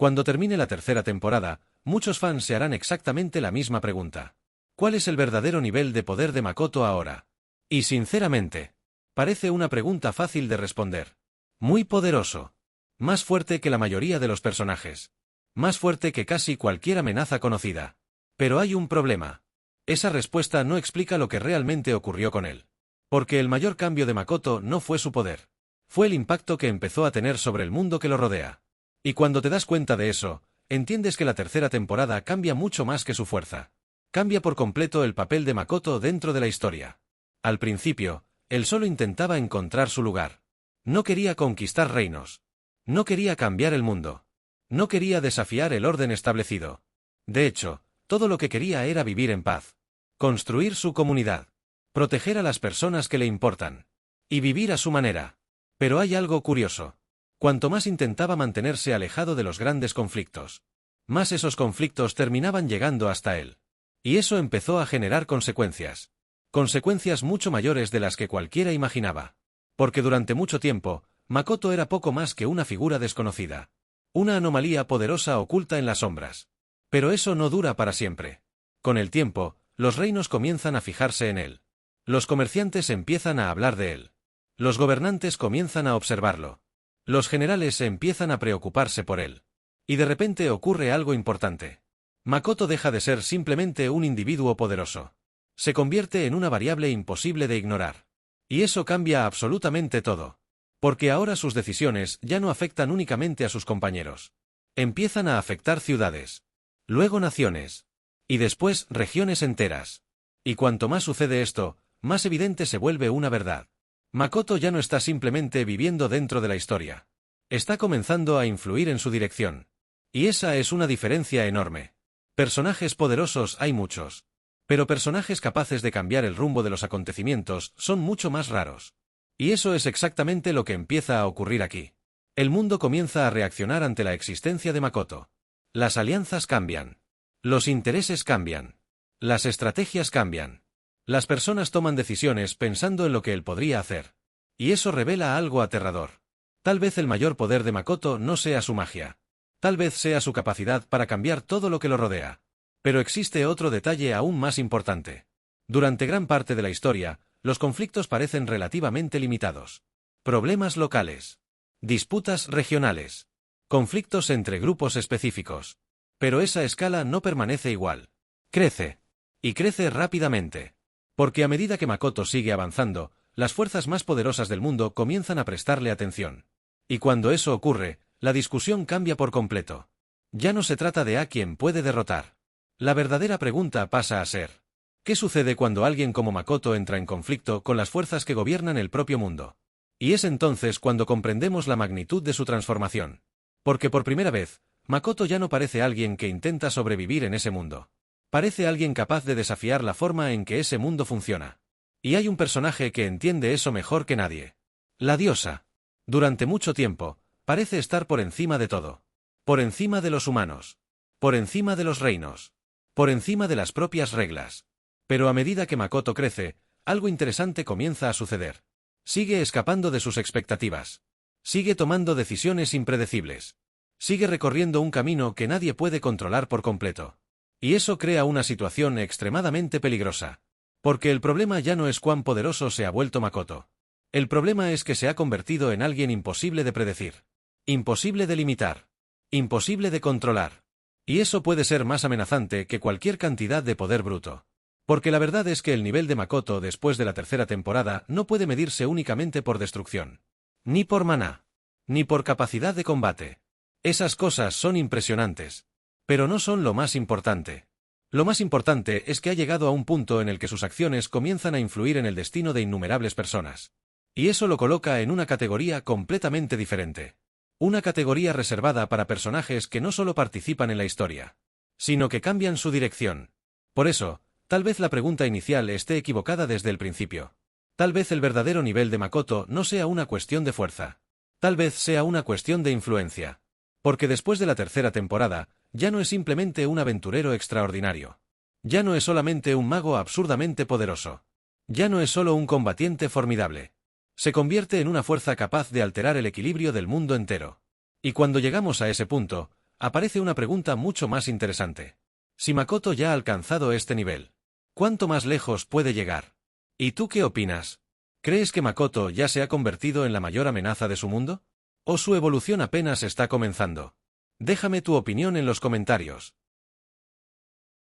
Cuando termine la tercera temporada, muchos fans se harán exactamente la misma pregunta. ¿Cuál es el verdadero nivel de poder de Makoto ahora? Y sinceramente, parece una pregunta fácil de responder. Muy poderoso. Más fuerte que la mayoría de los personajes. Más fuerte que casi cualquier amenaza conocida. Pero hay un problema. Esa respuesta no explica lo que realmente ocurrió con él. Porque el mayor cambio de Makoto no fue su poder. Fue el impacto que empezó a tener sobre el mundo que lo rodea. Y cuando te das cuenta de eso, entiendes que la tercera temporada cambia mucho más que su fuerza. Cambia por completo el papel de Makoto dentro de la historia. Al principio, él solo intentaba encontrar su lugar. No quería conquistar reinos. No quería cambiar el mundo. No quería desafiar el orden establecido. De hecho, todo lo que quería era vivir en paz. Construir su comunidad. Proteger a las personas que le importan. Y vivir a su manera. Pero hay algo curioso. Cuanto más intentaba mantenerse alejado de los grandes conflictos, más esos conflictos terminaban llegando hasta él. Y eso empezó a generar consecuencias. Consecuencias mucho mayores de las que cualquiera imaginaba. Porque durante mucho tiempo, Makoto era poco más que una figura desconocida. Una anomalía poderosa oculta en las sombras. Pero eso no dura para siempre. Con el tiempo, los reinos comienzan a fijarse en él. Los comerciantes empiezan a hablar de él. Los gobernantes comienzan a observarlo. Los generales empiezan a preocuparse por él. Y de repente ocurre algo importante. Makoto deja de ser simplemente un individuo poderoso. Se convierte en una variable imposible de ignorar. Y eso cambia absolutamente todo. Porque ahora sus decisiones ya no afectan únicamente a sus compañeros. Empiezan a afectar ciudades. Luego naciones. Y después regiones enteras. Y cuanto más sucede esto, más evidente se vuelve una verdad. Makoto ya no está simplemente viviendo dentro de la historia. Está comenzando a influir en su dirección. Y esa es una diferencia enorme. Personajes poderosos hay muchos. Pero personajes capaces de cambiar el rumbo de los acontecimientos son mucho más raros. Y eso es exactamente lo que empieza a ocurrir aquí. El mundo comienza a reaccionar ante la existencia de Makoto. Las alianzas cambian. Los intereses cambian. Las estrategias cambian. Las personas toman decisiones pensando en lo que él podría hacer. Y eso revela algo aterrador. Tal vez el mayor poder de Makoto no sea su magia. Tal vez sea su capacidad para cambiar todo lo que lo rodea. Pero existe otro detalle aún más importante. Durante gran parte de la historia, los conflictos parecen relativamente limitados. Problemas locales. Disputas regionales. Conflictos entre grupos específicos. Pero esa escala no permanece igual. Crece. Y crece rápidamente. Porque a medida que Makoto sigue avanzando, las fuerzas más poderosas del mundo comienzan a prestarle atención. Y cuando eso ocurre, la discusión cambia por completo. Ya no se trata de a quién puede derrotar. La verdadera pregunta pasa a ser: ¿qué sucede cuando alguien como Makoto entra en conflicto con las fuerzas que gobiernan el propio mundo? Y es entonces cuando comprendemos la magnitud de su transformación. Porque por primera vez, Makoto ya no parece alguien que intenta sobrevivir en ese mundo. Parece alguien capaz de desafiar la forma en que ese mundo funciona. Y hay un personaje que entiende eso mejor que nadie. La diosa. Durante mucho tiempo, parece estar por encima de todo. Por encima de los humanos. Por encima de los reinos. Por encima de las propias reglas. Pero a medida que Makoto crece, algo interesante comienza a suceder. Sigue escapando de sus expectativas. Sigue tomando decisiones impredecibles. Sigue recorriendo un camino que nadie puede controlar por completo. Y eso crea una situación extremadamente peligrosa. Porque el problema ya no es cuán poderoso se ha vuelto Makoto. El problema es que se ha convertido en alguien imposible de predecir. Imposible de limitar. Imposible de controlar. Y eso puede ser más amenazante que cualquier cantidad de poder bruto. Porque la verdad es que el nivel de Makoto después de la tercera temporada no puede medirse únicamente por destrucción. Ni por maná. Ni por capacidad de combate. Esas cosas son impresionantes. Pero no son lo más importante. Lo más importante es que ha llegado a un punto en el que sus acciones comienzan a influir en el destino de innumerables personas. Y eso lo coloca en una categoría completamente diferente. Una categoría reservada para personajes que no solo participan en la historia, sino que cambian su dirección. Por eso, tal vez la pregunta inicial esté equivocada desde el principio. Tal vez el verdadero nivel de Makoto no sea una cuestión de fuerza. Tal vez sea una cuestión de influencia. Porque después de la tercera temporada, ya no es simplemente un aventurero extraordinario. Ya no es solamente un mago absurdamente poderoso. Ya no es solo un combatiente formidable. Se convierte en una fuerza capaz de alterar el equilibrio del mundo entero. Y cuando llegamos a ese punto, aparece una pregunta mucho más interesante. Si Makoto ya ha alcanzado este nivel, ¿cuánto más lejos puede llegar? ¿Y tú qué opinas? ¿Crees que Makoto ya se ha convertido en la mayor amenaza de su mundo? ¿O su evolución apenas está comenzando? Déjame tu opinión en los comentarios.